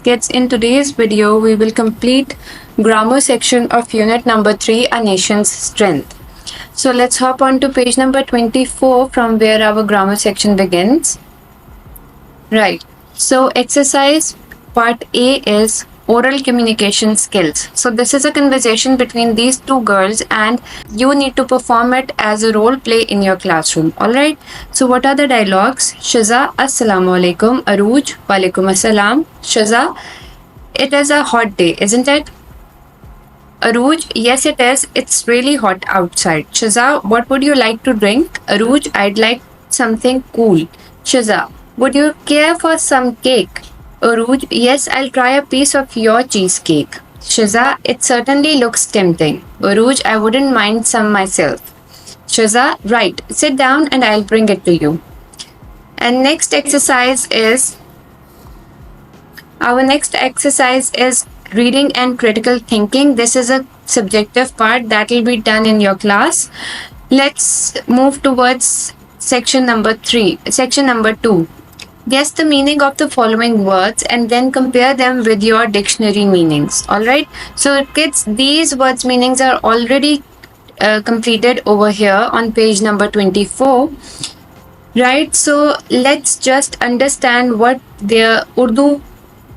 Kids, in today's video, we will complete grammar section of unit number 3, A Nation's Strength. So let's hop on to page number 24 from where our grammar section begins. Right. So exercise part A is oral communication skills. So this is a conversation between these two girls and you need to perform it as a role play in your classroom. Alright. So what are the dialogues? Shaza, Assalamu alaikum. Aruj, Walaikum Assalam. Shaza, it is a hot day, isn't it? Aruj, yes it is. It's really hot outside. Shaza, what would you like to drink? Aruj, I'd like something cool. Shaza, would you care for some cake? Aruj, yes, I'll try a piece of your cheesecake. Shaza, it certainly looks tempting. Aruj, I wouldn't mind some myself. Shaza, right, sit down and I'll bring it to you. And our next exercise is reading and critical thinking. This is a subjective part that will be done in your class. Let's move towards section number 2. Guess the meaning of the following words and then compare them with your dictionary meanings. Alright. So kids, these words meanings are already completed over here on page number 24. Right. So let's just understand what their Urdu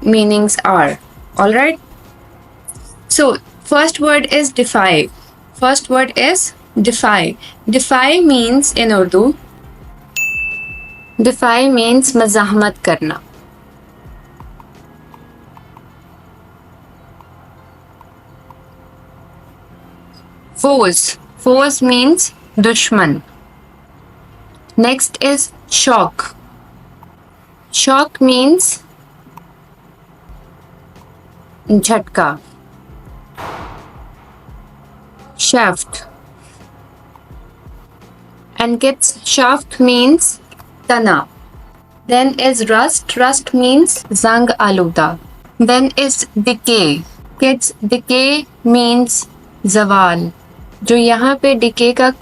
meanings are. Alright. So first word is defy. Defy means in Urdu, defy means मज़ाहमत करना. Foes means दुश्मन. Next is shock. Shock means झटका. Shaft. And kids, shaft means तना. Then is rust. Rust means zang aluda. Then is decay. Kids, decay means zawal. जो यहाँ पे decay का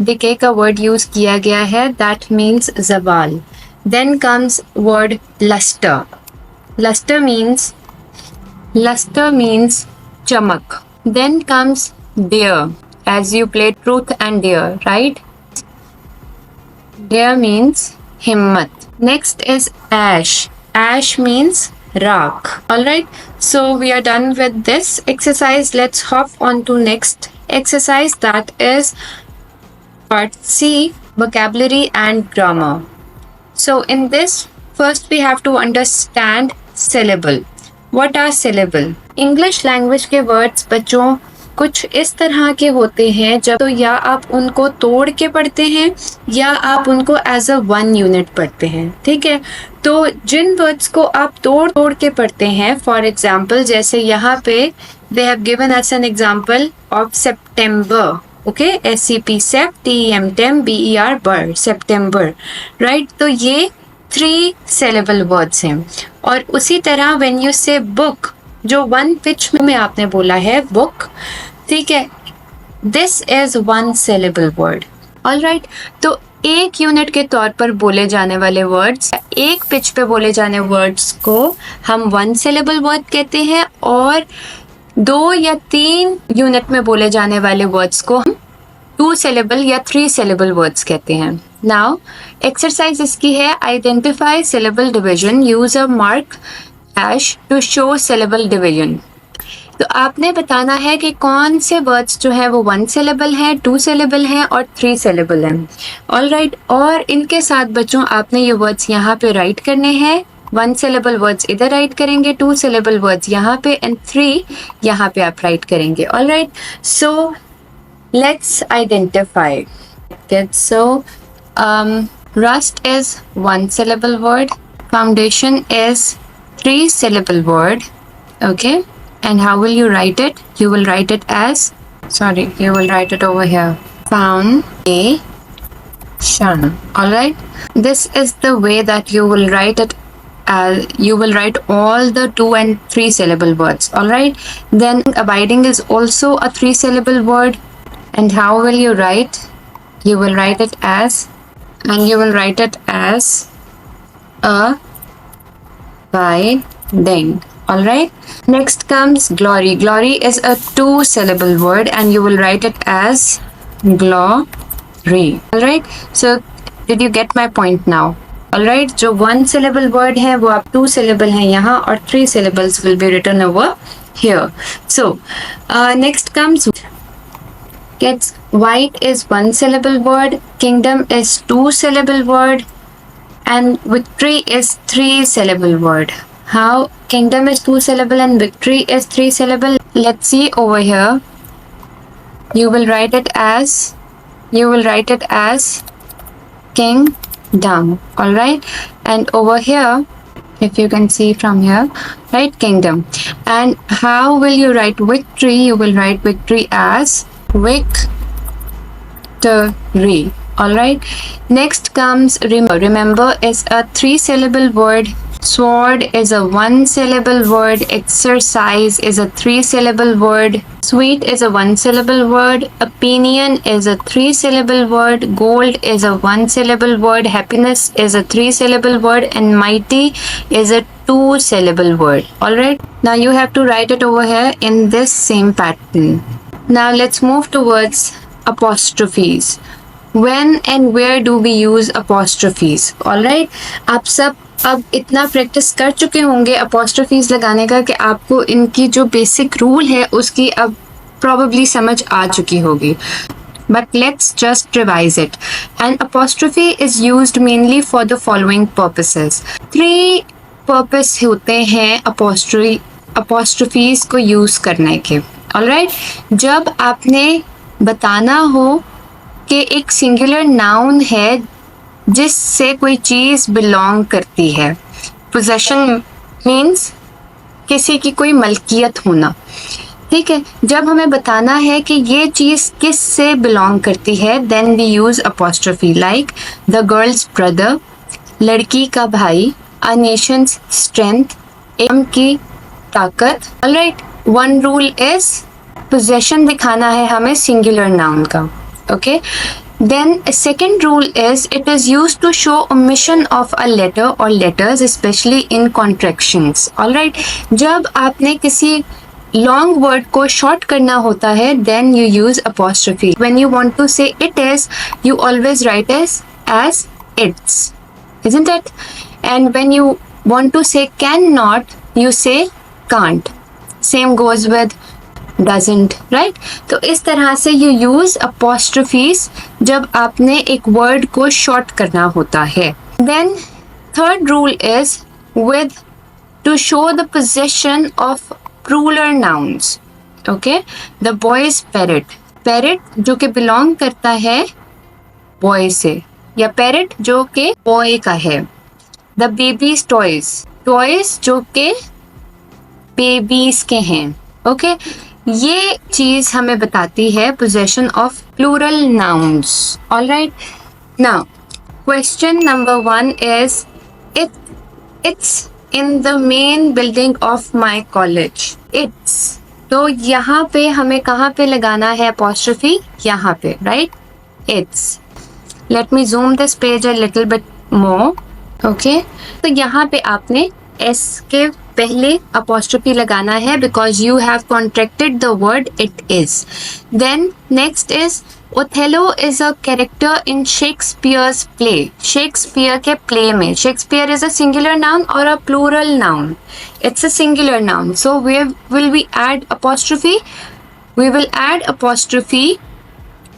decay का word use किया गया है, that means zawal. Then comes word luster. Luster means chamak. Then comes dare, as you play truth and dare, right? Dare means himmat. Next is ash. Ash means raak. Alright, so we are done with this exercise. Let's hop on to next exercise, that is part C, vocabulary and grammar. So in this, first we have to understand syllable. What are syllable? English language के words बच्चों कुछ इस तरह के होते हैं जब तो या आप उनको तोड़ के पढ़ते हैं या आप उनको एज अ वन यूनिट पढ़ते हैं. ठीक है, तो जिन वर्ड्स को आप तोड़ के पढ़ते हैं, फॉर एग्जाम्पल जैसे यहाँ पे they have given us an example of September. Okay, SEP shape, TEM time, BER बर, सेप्टेम्बर. राइट, तो ये 3 syllable वर्ड्स हैं. और उसी तरह व्हेन यू से बुक, जो वन पिच में आपने बोला है बुक, ठीक है, this is 1 syllable word. Alright, तो एक यूनिट के तौर पर बोले जाने वाले वर्ड्स, एक पिच पे बोले जाने वर्ड्स को हम 1 syllable वर्ड कहते हैं और 2 या 3 यूनिट में बोले जाने वाले वर्ड्स को हम 2 syllable या 3 syllable वर्ड्स कहते हैं. नाउ एक्सरसाइज इसकी है, identify syllable division, use a mark dash to show syllable division. तो आपने बताना है कि कौन से वर्ड्स जो है वो 1 syllable हैं, 2 syllable हैं और 3 syllable हैं. ऑलराइट, और इनके साथ बच्चों आपने ये वर्ड्स यहाँ पे राइट करने हैं. 1 syllable वर्ड्स इधर राइट करेंगे, 2 syllable वर्ड्स यहाँ पे एंड 3 यहाँ पे आप राइट करेंगे. Alright, so let's identify. So rust is 1 syllable word, foundation is 3 syllable word. Okay, and how will you write it? You will write it as, you will write it over here, foundation. Alright, this is the way that you will write it. You will write all the 2 and 3 syllable words. Alright, then abiding is also a 3 syllable word. And how will you write? You will write it as a by Ding. Alright. Next comes glory. Glory is a two-syllable word and you will write it as glory. Alright. So did you get my point now? Alright. जो one syllable word है वो आप two syllable है यहाँ और three syllables will be written over here. So next comes gets white is one syllable word, kingdom is two syllable word, and victory is three syllable word. How kingdom is two syllable and victory is three syllable? Let's see over here. You will write it as kingdom. All right, and over here, if you can see from here, right, kingdom. And how will you write victory? You will write victory as victory. Alright. Next comes remember. Remember is a three-syllable word. Sword is a one-syllable word. Exercise is a three-syllable word. Sweet is a one-syllable word. Opinion is a three-syllable word. Gold is a one-syllable word. Happiness is a three-syllable word. And mighty is a two-syllable word. Alright. Now you have to write it over here in this same pattern. Now let's move towards apostrophes. When and where do we use apostrophes? Alright, आप सब अब इतना practice कर चुके होंगे apostrophes लगाने का कि आपको इनकी जो बेसिक रूल है उसकी अब probably समझ आ चुकी होगी. But let's just revise it. An apostrophe is used mainly for the following purposes. Three purpose होते हैं apostrophes को use करने के. Alright, जब आपने बताना हो कि एक सिंगुलर नाउन है जिससे कोई चीज़ बिलोंग करती है. पोजेशन मीन्स किसी की कोई मलकियत होना. ठीक है, जब हमें बताना है कि ये चीज़ किस से बिलोंग करती है, then we use apostrophe like the girl's brother, लड़की का भाई, अ नेशंस स्ट्रेंथ, एम की ताकत. Alright, one rule is possession दिखाना है हमें सिंगुलर नाउन का. Okay, then a second rule is it is used to show omission of a letter or letters, especially in contractions. Alright, जब आपने किसी long word को short करना होता है, then you use apostrophe. When you want to say it is, you always write as its, isn't it? And when you want to say cannot, you say can't. Same goes with doesn't, right? तो इस तरह से you use apostrophes जब आपने एक word को short करना होता है. Then third rule is with to show the possession of plural nouns. Okay, the boy's parrot. Parrot जो कि belong करता है boy से, या parrot जो कि boy का है. The baby's toys. Toys जो कि babies के हैं. Okay, ये चीज हमें बताती है possession of plural nouns. All right. Now, question number 1 is it's in the main building of my college. It's. तो यहाँ पे हमें कहाँ पे लगाना है apostrophe? यहाँ पे, right? It's. Let me zoom this page a little bit more. Okay. तो यहाँ पे आपने S के पहले apostrophe लगाना है because you have contracted the word it is. Then next is Othello is a character in Shakespeare's play. Shakespeare के play में Shakespeare is a singular noun or a plural noun? It's a singular noun. So where will we add apostrophe? We will add apostrophe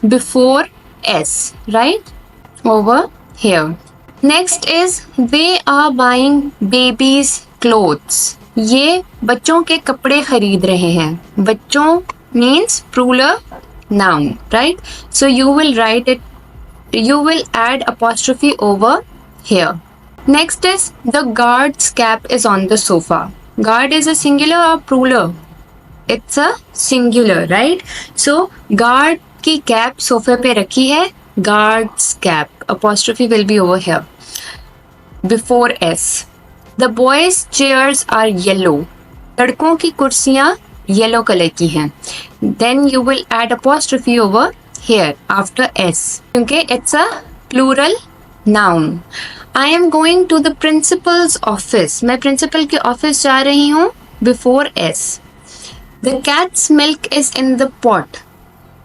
before S, right? Over here. Next is they are buying babies clothes. ये बच्चों के कपड़े खरीद रहे हैं. बच्चों means plural noun, right? So you will write it, you will add apostrophe over here. Next is the guard's cap is on the sofa. Guard is a singular or plural? It's a singular, right? So guard की cap सोफे पे रखी है. Guard's cap. Apostrophe will be over here. Before S. The boys' chairs are yellow. लड़कों की कुर्सियाँ yellow color की हैं. Then you will add apostrophe over here after S. क्योंकि it's a plural noun. I am going to the principal's office. मैं principal के office जा रही हूँ. Before S. The cat's milk is in the pot.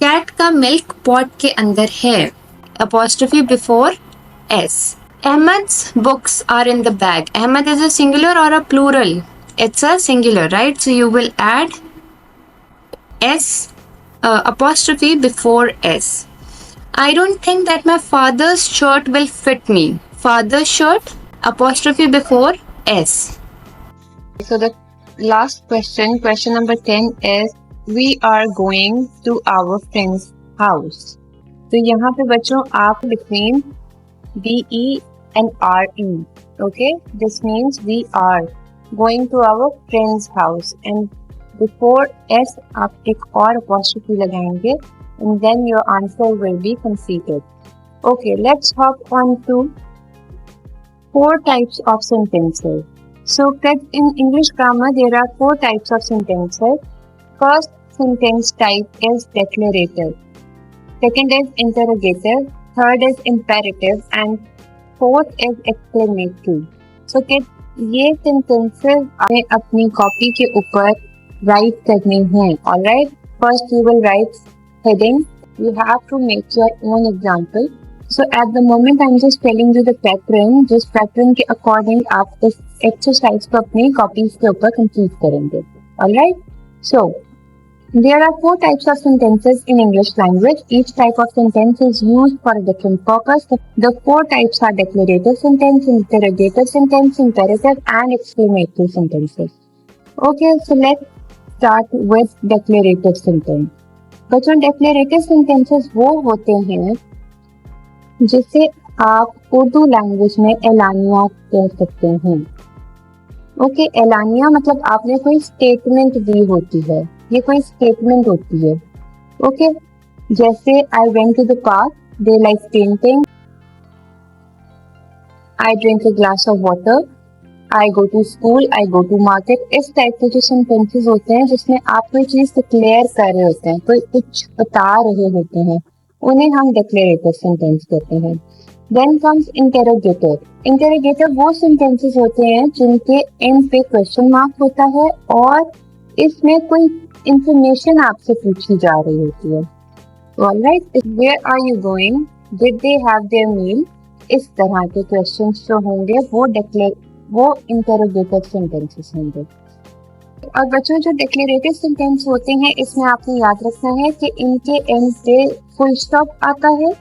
Cat का milk pot के अंदर है. Apostrophe before S. Ahmed's books are in the bag. Ahmed is a singular or a plural? It's a singular, right? So you will add S apostrophe before S. I don't think that my father's shirt will fit me. Father's shirt apostrophe before S. So the last question, question number 10 is we are going to our friend's house. तो यहाँ पे बच्चों आप between BE and RE. Okay, this means we are going to our friend's house and before S आप एक और apostrophe लगाएंगे and then your answer will be completed. Okay, let's hop on to 4 types of sentences. So in English grammar there are 4 types of sentences. First sentence type is declarative. Second is interrogative. Third is imperative and fourth is exclamatory. So ये sentences आपने अपनी copy के ऊपर write करने हैं. Alright. First you will write heading. You have to make your own example. So at the moment I'm just telling you the pattern. जिस pattern के according आप इस exercise को अपनी copies के ऊपर complete करेंगे. Alright. So there are 4 types of sentences in English language. Each type of sentence is used for a different purpose. The 4 types are declarative sentence, interrogative sentence, imperative and exclamatory sentences. Okay, so let's start with declarative sentence. बच्चों declarative sentences वो होते हैं जिसे आप Urdu language में एलानिया कह सकते हैं. ओके, एलानिया मतलब आपने कोई स्टेटमेंट दी होती है. ये कोई स्टेटमेंट होती है. ओके, जैसे I went to the park, they like painting, I drink a glass of water, I go to school, I go to market. इस टाइप के जो सेंटेंसेस होते हैं जिसमें आप कोई चीज डिक्लेयर कर रहे होते हैं, कोई कुछ बता रहे होते हैं, उन्हें हम डिक्लेरेटिव सेंटेंस कहते हैं. Then comes interrogative. इंटेरोगेटिव वो सेंटेंसेस होते हैं जिनके एंड पे क्वेश्चन मार्क होता है और इसमें कोई इंफॉर्मेशन आपसे पूछी जा रही होती है. Alright, where are you going, did they have their meal. इस तरह के क्वेश्चंस जो होंगे वो इंटेरोगेटिव सेंटेंसेस होंगे. और बच्चों जो डिक्लेरेटिव सेंटेंस होते हैं इसमें आपको याद रखना है कि इनके एंड पे फुल स्टॉप आता है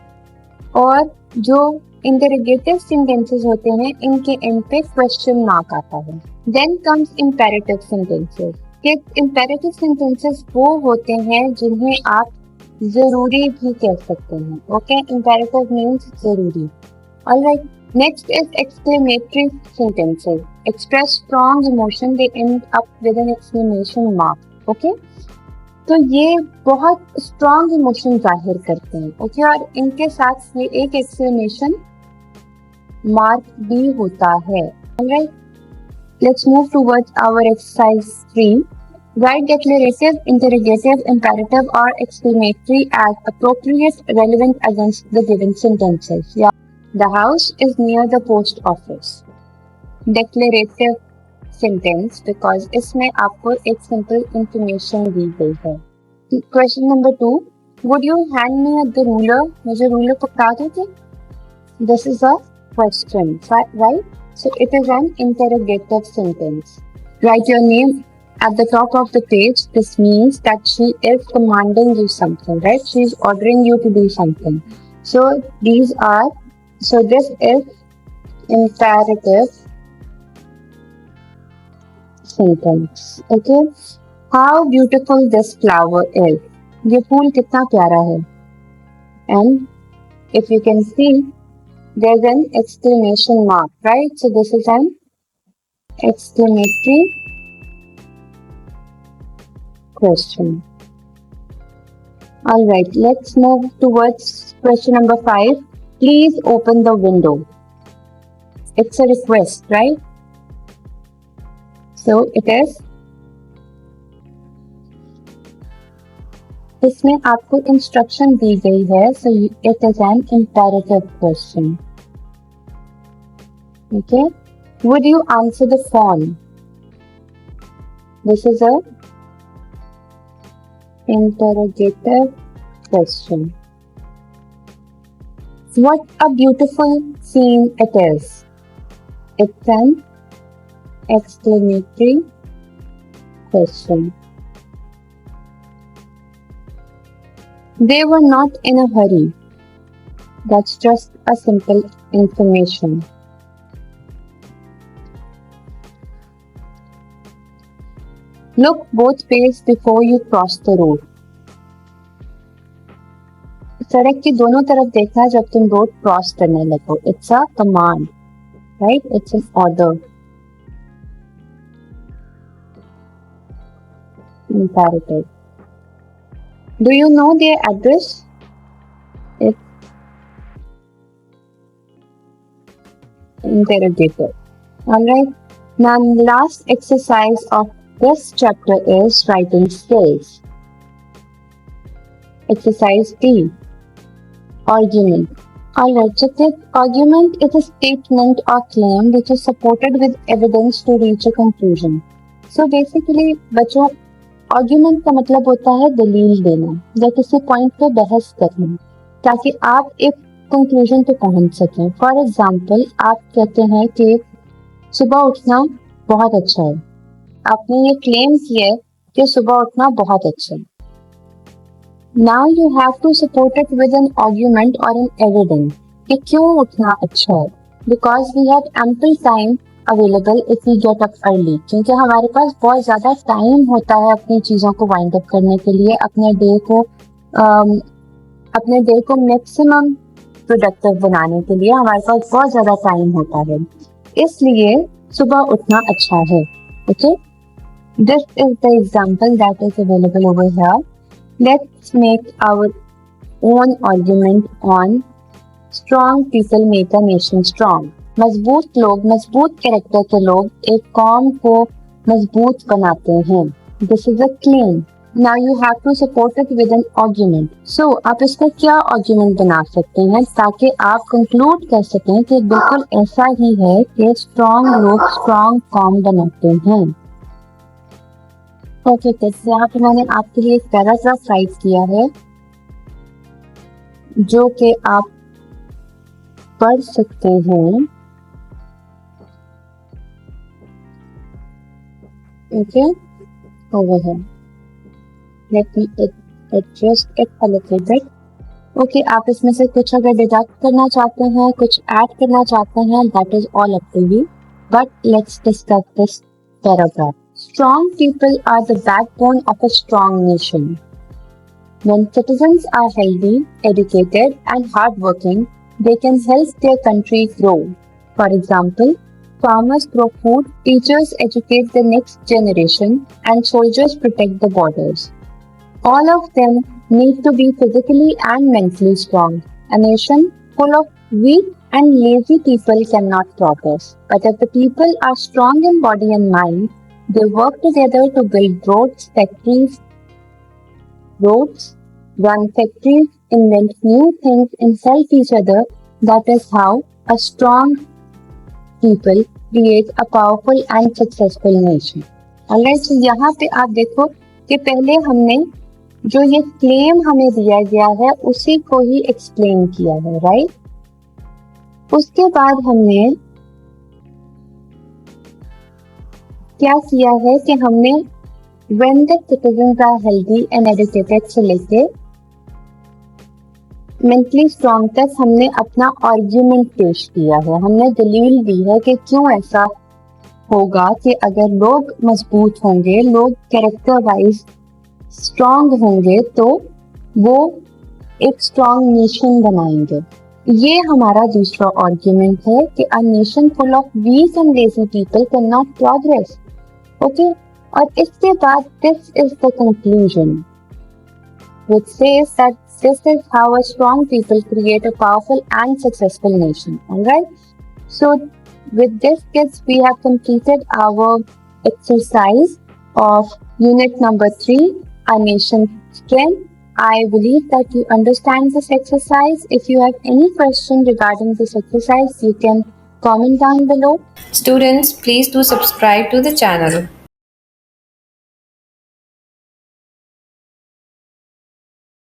और जो इंटेरोगेटिव सेंटेंसेस होते हैं इनके एंड पे क्वेश्चन मार्क आता है. Then comes imperative sentences. कि इंपेरेटिव सेंटेंसेस वो होते हैं जिन्हें आप जरूरी भी कह सकते हैं. ओके, इंपेरेटिव मींस जरूरी. Alright, next is exclamatory sentences. Express strong emotion, they and up with an exclamation mark. Okay, तो ये बहुत स्ट्रॉन्ग इमोशन जाहिर करते हैं. ओके, और इनके साथ ये एक एक्सक्लेमेशन मार्क भी होता है. Alright, let's move towards our exercise 3. Write declarative, interrogative, imperative or exclamatory as appropriate, relevant against the given sentences. Yeah. The house is near the post office. Declarative sentence because इसमें आपको एक simple information दी गई है. Question number 2. Would you hand me the ruler? मुझे ruler पकड़ा दोगे? This is a question, right? So it is an interrogative sentence. Write your name at the top of the page. This means that she is commanding you something, right? She is ordering you to do something. So this is imperative sentence. Okay. How beautiful this flower is. ये फूल कितना प्यारा है. And if you can see, there's an exclamation mark, right? So this is an exclamatory question. All right, let's move towards question number 5. Please open the window. It's a request, right? So it is. इसमें आपको instruction दी गई है. So it is an imperative question. Okay. Would you answer the phone? This is a interrogative question. What a beautiful scene it is. It's an exclamatory question. They were not in a hurry. That's just a simple information. Look both ways before you cross the road. सड़क की दोनों तरफ देखना जब तुम road cross करने लगो. It's a command, right? It's an order. Imperative. Do you know their address? It's interrogative. Alright. Now last exercise of this chapter is writing skills. Exercise D. Argument. Alright, so this argument is a statement or claim which is supported with evidence to reach a conclusion. So basically बच्चों argument का मतलब होता है दलील देना या किसी point पे बहस करना ताकि आप एक कंक्लूजन पे पहुंच सकें. फॉर एग्जाम्पल आप कहते हैं कि सुबह उठना बहुत अच्छा है. आपने ये क्लेम किया है कि सुबह उठना बहुत अच्छा है. Now you have to support it with an argument or an evidence कि क्यों उठना अच्छा है. Because we have ample time available if we get up early. क्योंकि हमारे पास बहुत ज्यादा टाइम होता है अपनी चीजों को वाइंड अप करने के लिए, अपने डे को मैक्सिमम प्रोडक्टिव बनाने के लिए हमारे पास बहुत ज्यादा टाइम होता है. इसलिए सुबह उठना अच्छा है. Okay? This is the example that is available over here. Let's make our own argument on strong people make a nation strong. मजबूत लोग, मजबूत कैरेक्टर के लोग एक कौम को मजबूत बनाते हैं. This is a claim. Now you have to support it with an argument. So आप इसका क्या argument बना सकते हैं ताकि आप conclude कर सकें कि बिल्कुल ऐसा ही है कि strong लोग strong कौम बनाते हैं. ओके, तो यहाँ पे मैंने आपके लिए एक पैराग्राफ राइट किया है जो कि आप पढ़ सकते हैं. Okay, over here. Let me adjust it a little bit. Okay, आप इसमें से कुछ अगर डिडक्ट करना चाहते हैं, कुछ ऐड करना चाहते हैं, that is all up to you. But let's discuss this paragraph. Strong people are the backbone of a strong nation. When citizens are healthy, educated, and hardworking, they can help their country grow. For example, farmers grow food, teachers educate the next generation, and soldiers protect the borders. All of them need to be physically and mentally strong. A nation full of weak and lazy people cannot progress. But if the people are strong in body and mind, they work together to build roads, run factories, invent new things, and help each other. That is how a strong people create a powerful and successful nation. Alright, so यहाँ पे आप देखो कि पहले हमने जो ये claim हमें दिया गया है उसी को ही एक्सप्लेन किया है, राइट? उसके बाद हमने क्या किया है कि हमने when the citizens are healthy and educated से लेके mentally strong तक हमने अपना आर्ग्यूमेंट पेश किया है. हमने दलील दी है कि क्यों ऐसा होगा कि अगर लोग मजबूत होंगे, लोग कैरेक्टर वाइज स्ट्रांग होंगे तो वो एक स्ट्रांग नेशन बनाएंगे. ये हमारा दूसरा आर्ग्यूमेंट है कि a nation full of weak and lazy people cannot progress. Okay, और इसके बाद this is the conclusion which says that this is how a strong people create a powerful and successful nation. Alright, so with this kids we have completed our exercise of unit number 3, a nation strength. I believe that you understand this exercise. If you have any question regarding this exercise, you can Comment down below. Students, please do subscribe to the channel.